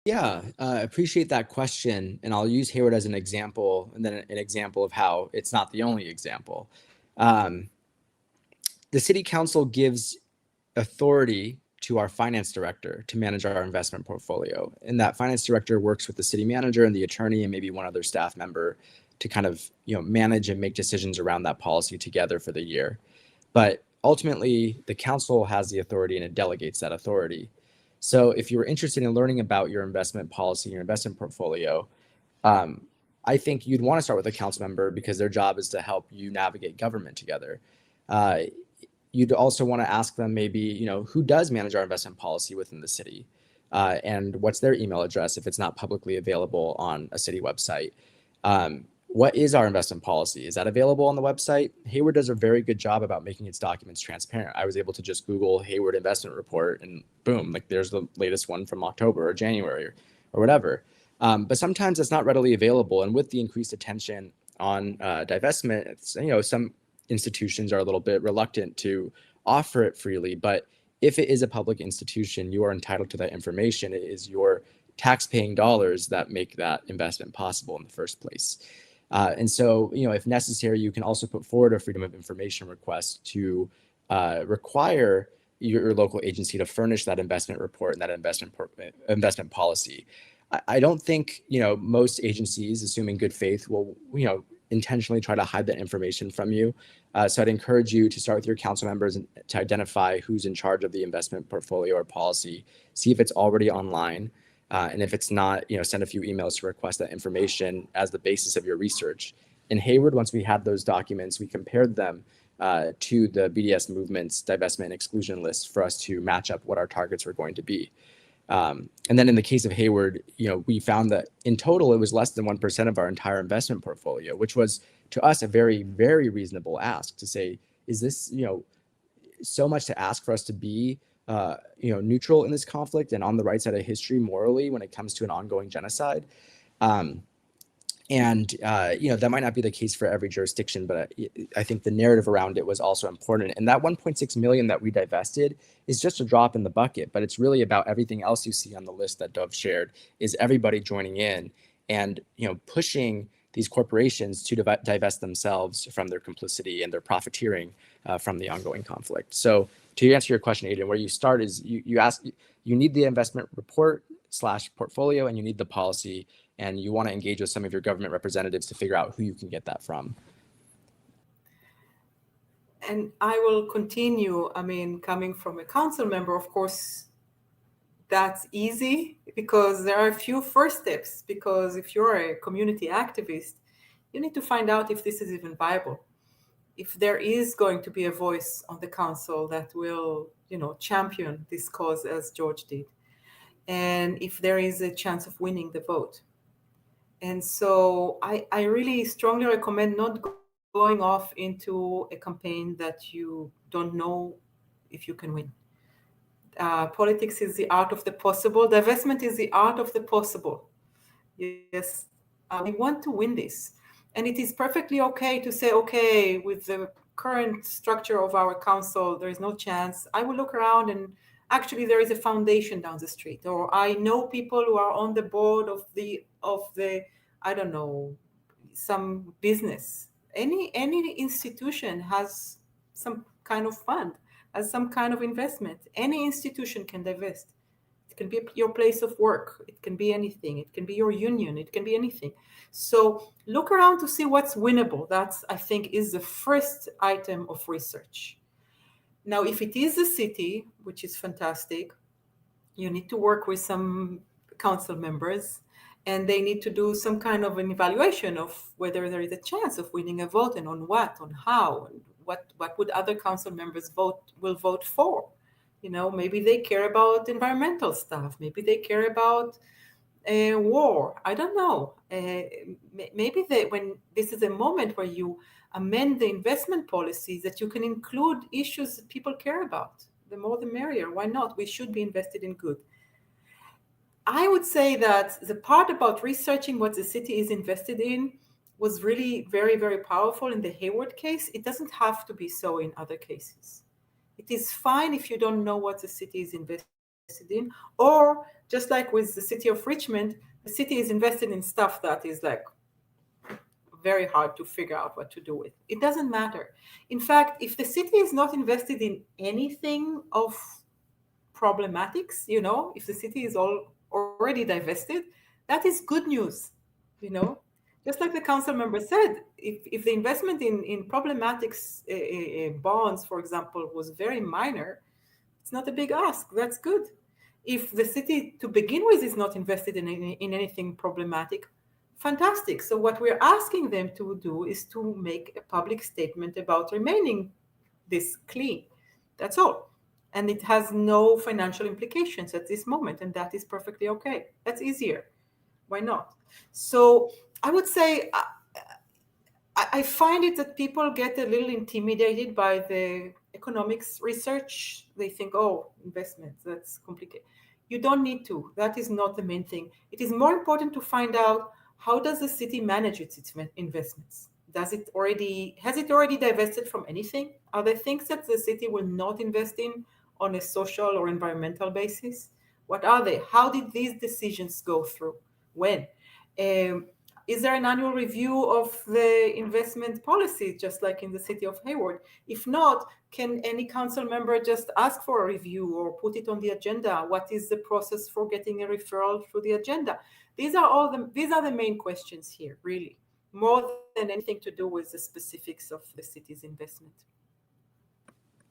Yeah, appreciate that question. And I'll use Hayward as an example, and then an example of how it's not the only example. The city council gives authority to our finance director to manage our investment portfolio. And that finance director works with the city manager and the attorney and maybe one other staff member to kind of, manage and make decisions around that policy together for the year. But ultimately, the council has the authority and it delegates that authority. So if you're interested in learning about your investment policy, your investment portfolio, I think you'd want to start with a council member because their job is to help you navigate government together. You'd also want to ask them maybe, who does manage our investment policy within the city, and what's their email address if it's not publicly available on a city website. What is our investment policy? Is that available on the website? Hayward does a very good job about making its documents transparent. I was able to just Google Hayward investment report and boom, like there's the latest one from October or January or whatever. But sometimes it's not readily available. And with the increased attention on divestment, it's, some institutions are a little bit reluctant to offer it freely. But if it is a public institution, you are entitled to that information. It is your tax-paying dollars that make that investment possible in the first place. And so, if necessary, you can also put forward a freedom of information request to require your local agency to furnish that investment report and that investment policy. I don't think, most agencies, assuming good faith, will, intentionally try to hide that information from you. So I'd encourage you to start with your council members and to identify who's in charge of the investment portfolio or policy, see if it's already online. And if it's not, send a few emails to request that information as the basis of your research. In Hayward, once we had those documents, we compared them to the BDS movement's divestment and exclusion list for us to match up what our targets were going to be. And then in the case of Hayward, we found that in total, it was less than 1% of our entire investment portfolio, which was to us a very, very reasonable ask to say, is this, so much to ask for us to be neutral in this conflict and on the right side of history morally when it comes to an ongoing genocide. That might not be the case for every jurisdiction, but I think the narrative around it was also important. And that 1.6 million that we divested is just a drop in the bucket, but it's really about everything else you see on the list that Dov shared, is everybody joining in and, pushing these corporations to divest themselves from their complicity and their profiteering from the ongoing conflict. So to answer your question, Adrian, where you start is you need the investment report / portfolio, and you need the policy, and you want to engage with some of your government representatives to figure out who you can get that from. and I will continue. I mean, coming from a council member, of course, that's easy because there are a few first steps. Because if you're a community activist, you need to find out if this is even viable, if there is going to be a voice on the council that will, champion this cause as George did, and if there is a chance of winning the vote. And so I really strongly recommend not going off into a campaign that you don't know if you can win. Politics is the art of the possible. Divestment is the art of the possible. Yes, we want to win this. And it is perfectly okay to say, okay, with the current structure of our council, there is no chance. I will look around and actually there is a foundation down the street, or I know people who are on the board of the I don't know, some business. Any institution has some kind of fund, has some kind of investment. Any institution can divest. It can be your place of work. It can be anything. It can be your union. It can be anything. So look around to see what's winnable. That's, I think, is the first item of research. Now, if it is a city, which is fantastic, you need to work with some council members, and they need to do some kind of an evaluation of whether there is a chance of winning a vote, and on what, on how, and what would other council members will vote for. Maybe they care about environmental stuff. Maybe they care about war. I don't know. Maybe when this is a moment where you amend the investment policies, that you can include issues that people care about. The more the merrier. Why not? We should be invested in good. I would say that the part about researching what the city is invested in was really very, very powerful in the Hayward case. It doesn't have to be so in other cases. It is fine if you don't know what the city is invested in, or just like with the city of Richmond, the city is invested in stuff that is like very hard to figure out what to do with. It doesn't matter. In fact, if the city is not invested in anything of problematics, if the city is already divested, that is good news. Just like the council member said, if the investment in problematic bonds, for example, was very minor, it's not a big ask. That's good. If the city to begin with is not invested in anything problematic, fantastic. So what we're asking them to do is to make a public statement about remaining this clean. That's all. And it has no financial implications at this moment, and that is perfectly okay. That's easier. Why not? So I would say I find it that people get a little intimidated by the economics research. They think, oh, investments, that's complicated. You don't need to. That is not the main thing. It is more important to find out, how does the city manage its investments? Has it already divested from anything? Are there things that the city will not invest in on a social or environmental basis? What are they? How did these decisions go through? When? Is there an annual review of the investment policy, just like in the city of Hayward? If not, can any council member just ask for a review or put it on the agenda? What is the process for getting a referral through the agenda? These are the main questions here, really, more than anything to do with the specifics of the city's investment.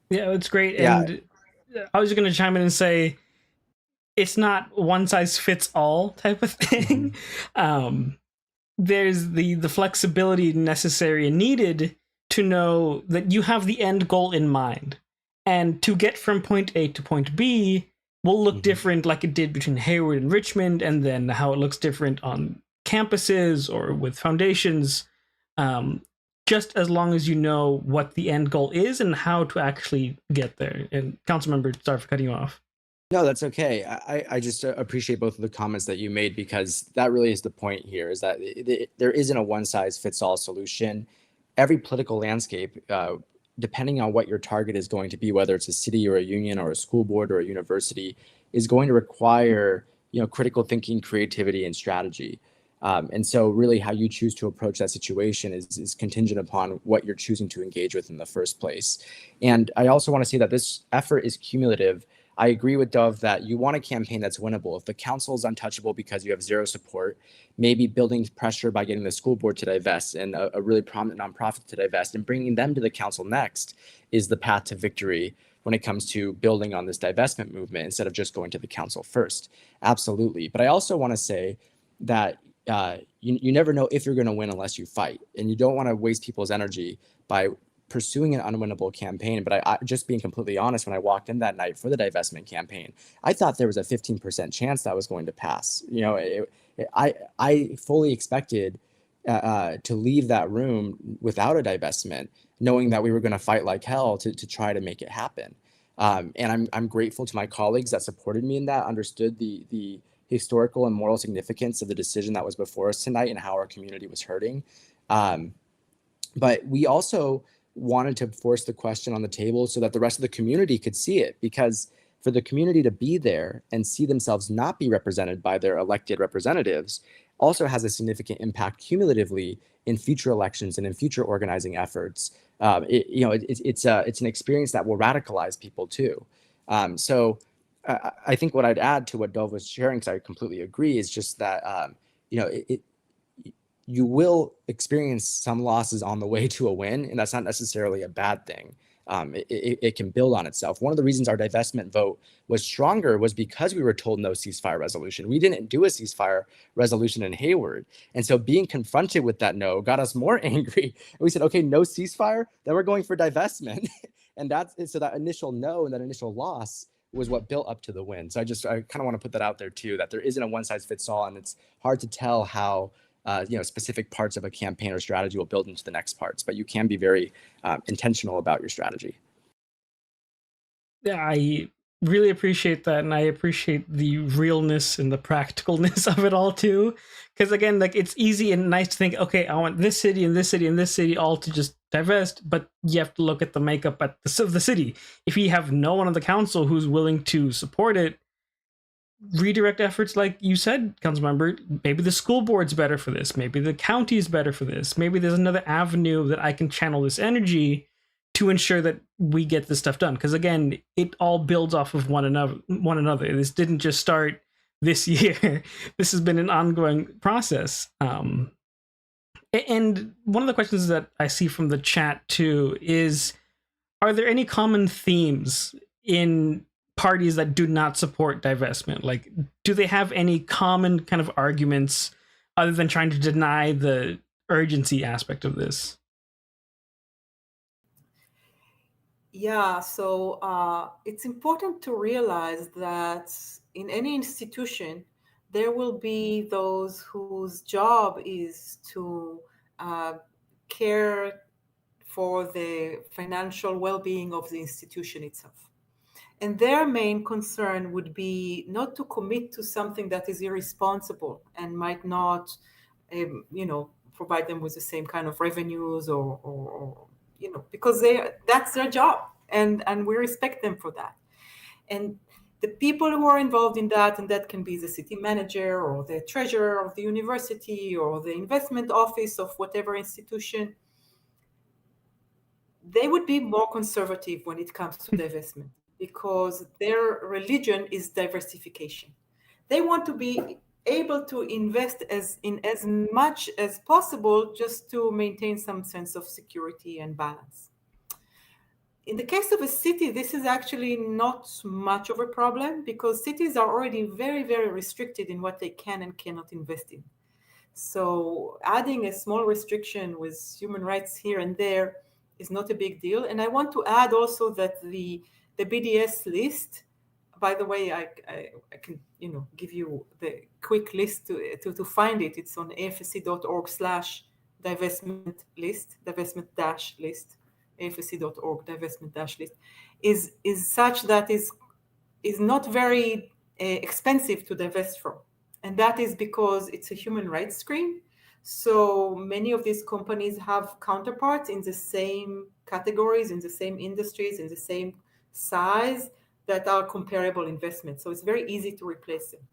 Yeah, it's great. Yeah. And I was going to chime in and say, it's not one size fits all type of thing. Mm-hmm. There's the flexibility necessary and needed to know that you have the end goal in mind. And to get from point A to point B will look different, like it did between Hayward and Richmond, and then how it looks different on campuses or with foundations, just as long as you know what the end goal is and how to actually get there. And Councilmember, sorry for cutting you off. No, that's okay. I just appreciate both of the comments that you made, because that really is the point here, is that there isn't a one-size-fits-all solution. Every political landscape, depending on what your target is going to be, whether it's a city or a union or a school board or a university, is going to require critical thinking, creativity, and strategy. And so really how you choose to approach that situation is contingent upon what you're choosing to engage with in the first place. And I also want to say that this effort is cumulative. I agree with Dove that you want a campaign that's winnable. If the council is untouchable because you have zero support, maybe building pressure by getting the school board to divest and a really prominent nonprofit to divest and bringing them to the council next is the path to victory when it comes to building on this divestment movement instead of just going to the council first. Absolutely. But I also want to say that you never know if you're going to win unless you fight, and you don't want to waste people's energy by pursuing an unwinnable campaign. But I just being completely honest, when I walked in that night for the divestment campaign, I thought there was a 15% chance that was going to pass. I fully expected to leave that room without a divestment, knowing that we were going to fight like hell to try to make it happen. And I'm grateful to my colleagues that supported me in that, understood the historical and moral significance of the decision that was before us tonight and how our community was hurting. But we also wanted to force the question on the table so that the rest of the community could see it, because for the community to be there and see themselves not be represented by their elected representatives also has a significant impact cumulatively in future elections and in future organizing efforts. It's an experience that will radicalize people too. So I think what I'd add to what Dove was sharing, because I completely agree, is just that you will experience some losses on the way to a win, and that's not necessarily a bad thing. It can build on itself. One of the reasons our divestment vote was stronger was because we were told no ceasefire resolution. We didn't do a ceasefire resolution in Hayward. And so being confronted with that no got us more angry. And we said, okay, no ceasefire, then we're going for divestment. And so that initial no and that initial loss was what built up to the win. So I kind of want to put that out there too, that there isn't a one size fits all, and it's hard to tell how specific parts of a campaign or strategy will build into the next parts, but you can be very intentional about your strategy. Yeah, I really appreciate that, and I appreciate the realness and the practicalness of it all too. Because again, like, it's easy and nice to think, okay, I want this city and this city and this city all to just divest, but you have to look at the makeup of the city. If you have no one on the council who's willing to support it, redirect efforts, like you said, Councilmember. Maybe the school board's better for this. Maybe the county's better for this. Maybe there's another avenue that I can channel this energy to ensure that we get this stuff done. Because again, it all builds off of one another. This didn't just start this year. This has been an ongoing process. And one of the questions that I see from the chat too is, are there any common themes in parties that do not support divestment? Like, do they have any common kind of arguments other than trying to deny the urgency aspect of this? Yeah, so it's important to realize that in any institution, there will be those whose job is to care for the financial well-being of the institution itself. And their main concern would be not to commit to something that is irresponsible and might not, provide them with the same kind of revenues or because that's their job, and we respect them for that. And the people who are involved in that, and that can be the city manager or the treasurer of the university or the investment office of whatever institution, they would be more conservative when it comes to divestment, because their religion is diversification. They want to be able to invest in as much as possible just to maintain some sense of security and balance. In the case of a city, this is actually not much of a problem, because cities are already very, very restricted in what they can and cannot invest in. So adding a small restriction with human rights here and there is not a big deal. And I want to add also that the BDS list, by the way, I can give you the quick list to find it. It's on afsc.org/divestment list, divestment-list, afsc.org divestment-list, is such that is not very expensive to divest from. And that is because it's a human rights screen. So many of these companies have counterparts in the same categories, in the same industries, in the same size, that are comparable investments. So it's very easy to replace them.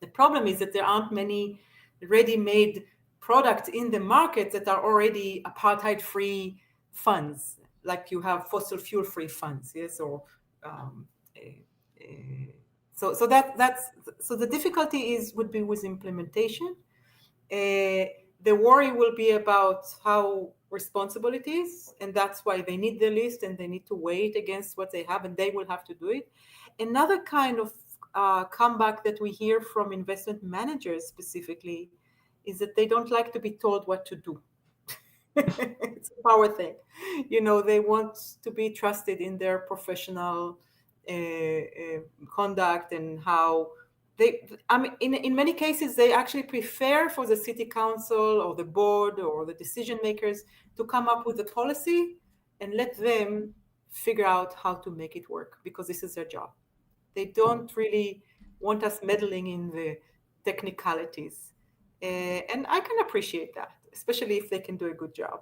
The problem is that there aren't many ready-made products in the market that are already apartheid-free funds, like you have fossil fuel-free funds, yes, or So the difficulty would be with implementation. The worry will be about how responsible it is, and that's why they need the list and they need to weigh it against what they have, and they will have to do it. Another kind of comeback that we hear from investment managers specifically is that they don't like to be told what to do. It's a power thing. They want to be trusted in their professional conduct and how in many cases, they actually prefer for the city council or the board or the decision makers to come up with a policy and let them figure out how to make it work, because this is their job. They don't really want us meddling in the technicalities. And I can appreciate that, especially if they can do a good job.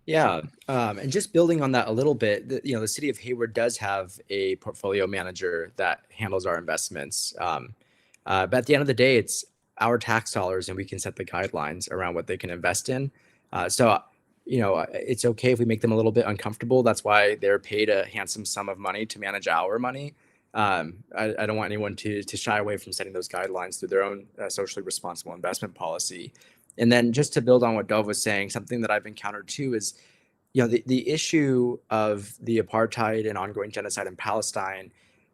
Yeah, and just building on that a little bit, the city of Hayward does have a portfolio manager that handles our investments. But at the end of the day, it's our tax dollars, and we can set the guidelines around what they can invest in. So it's okay if we make them a little bit uncomfortable. That's why they're paid a handsome sum of money to manage our money. I don't want anyone to shy away from setting those guidelines through their own socially responsible investment policy. And then just to build on what Dov was saying, something that I've encountered too is, the issue of the apartheid and ongoing genocide in Palestine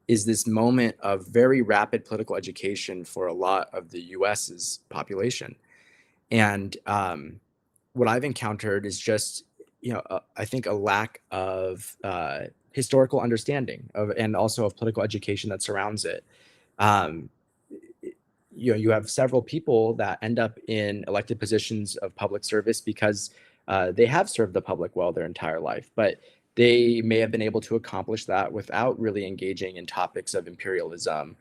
is this moment of very rapid political education for a lot of the US's population. And what I've encountered is just, I think a lack of historical understanding and also of political education that surrounds it. You have several people that end up in elected positions of public service because they have served the public well their entire life, but they may have been able to accomplish that without really engaging in topics of imperialism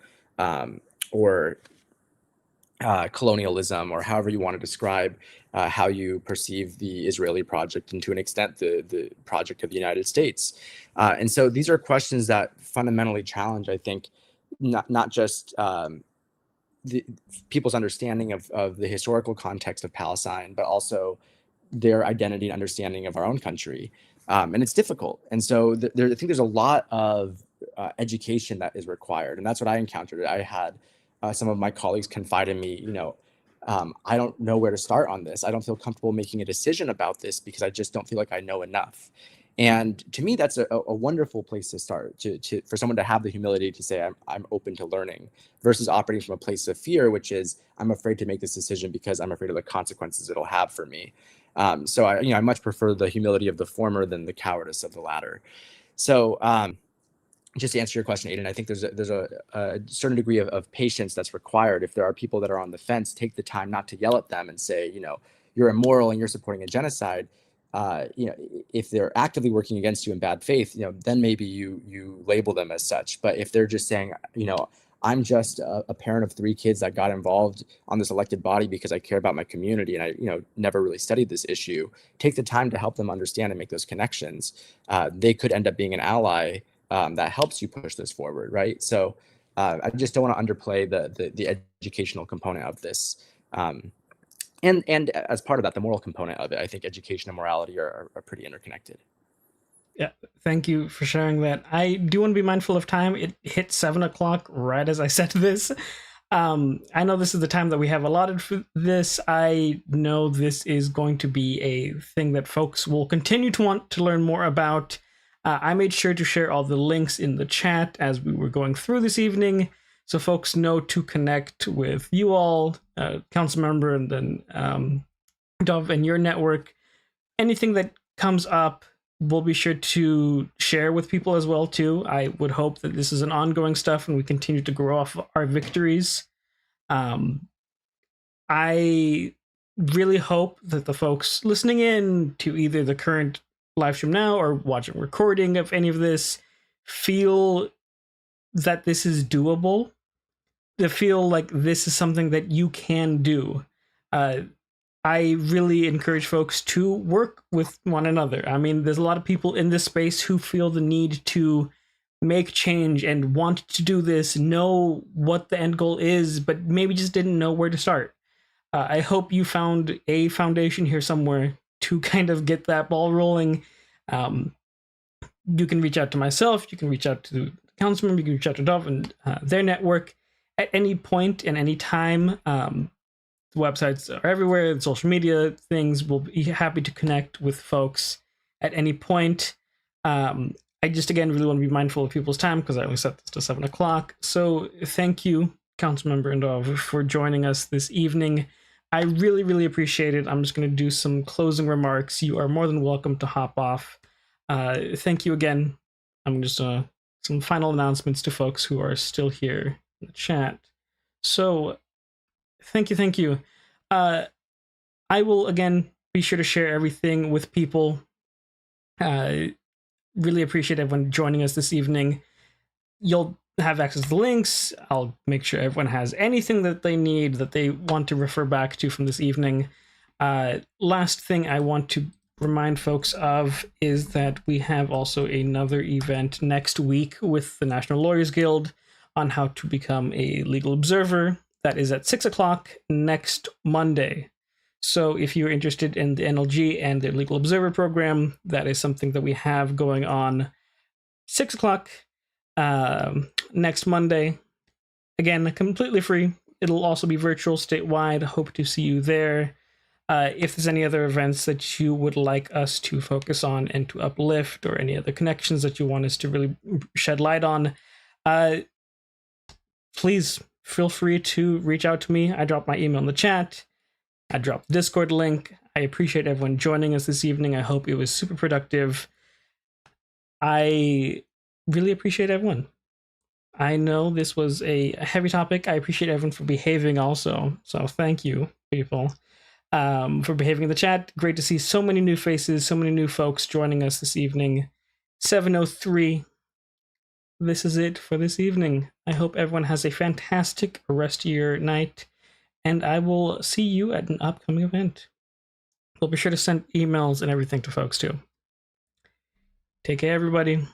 or colonialism, or however you want to describe how you perceive the Israeli project, and to an extent the project of the United States. And so these are questions that fundamentally challenge, I think, not just the people's understanding of the historical context of Palestine, but also their identity and understanding of our own country. And it's difficult. And so I think there's a lot of education that is required. And that's what I encountered. I had some of my colleagues confide in me, I don't know where to start on this. I don't feel comfortable making a decision about this because I just don't feel like I know enough. And to me, that's a wonderful place to start, for someone to have the humility to say, I'm open to learning, versus operating from a place of fear, which is, I'm afraid to make this decision because I'm afraid of the consequences it'll have for me. So I much prefer the humility of the former than the cowardice of the latter. So just to answer your question, Aiden, I think there's a certain degree of patience that's required. If there are people that are on the fence, take the time not to yell at them and say, you're immoral and you're supporting a genocide. If they're actively working against you in bad faith, then maybe you label them as such. But if they're just saying, I'm just a parent of 3 kids that got involved on this elected body because I care about my community and I, never really studied this issue, take the time to help them understand and make those connections. They could end up being an ally that helps you push this forward, right? So I just don't want to underplay the educational component of this. And as part of that, the moral component of it, I think education and morality are pretty interconnected. Yeah, thank you for sharing that. I do want to be mindful of time. It hit 7 o'clock right as I said this. I know this is the time that we have allotted for this. I know this is going to be a thing that folks will continue to want to learn more about. I made sure to share all the links in the chat as we were going through this evening, so folks know to connect with you all, council member, and then Dov and your network. Anything that comes up, we'll be sure to share with people as well too. I would hope that this is an ongoing stuff and we continue to grow off our victories. I really hope that the folks listening in to either the current live stream now or watching recording of any of this feel that this is doable, to feel like this is something that you can do. I really encourage folks to work with one another. I mean, there's a lot of people in this space who feel the need to make change and want to do this, know what the end goal is, but maybe just didn't know where to start. I hope you found a foundation here somewhere to kind of get that ball rolling. you can reach out to myself, you can reach out to the council member, you can reach out to Dov and their network at any point and any time. The websites are everywhere, the social media things. We'll be happy to connect with folks at any point. I just, again, really want to be mindful of people's time because I only set this to 7 o'clock. So thank you, Councilmember Ndov, for joining us this evening. I really, really appreciate it. I'm just going to do some closing remarks. You are more than welcome to hop off. Thank you again. I'm just some final announcements to folks who are still here in the chat. So thank you. I will, again, be sure to share everything with people. Really appreciate everyone joining us this evening. You'll have access to the links. I'll make sure everyone has anything that they need, that they want to refer back to from this evening. Last thing I want to remind folks of is that we have also another event next week with the National Lawyers Guild on how to become a legal observer. That is at 6 o'clock next Monday. So if you're interested in the NLG and the Legal Observer program, that is something that we have going on 6 o'clock next Monday. Again, completely free. It'll also be virtual statewide. Hope to see you there. If there's any other events that you would like us to focus on and to uplift, or any other connections that you want us to really shed light on, please feel free to reach out to me. I dropped my email in the chat. I dropped the Discord link. I appreciate everyone joining us this evening. I hope it was super productive. I really appreciate everyone. I know this was a heavy topic. I appreciate everyone for behaving also. So thank you, people, for behaving in the chat. Great to see so many new faces, so many new folks joining us this evening. 7:03. This is it for this evening. I hope everyone has a fantastic rest of your night, and I will see you at an upcoming event. We'll be sure to send emails and everything to folks too. Take care, everybody.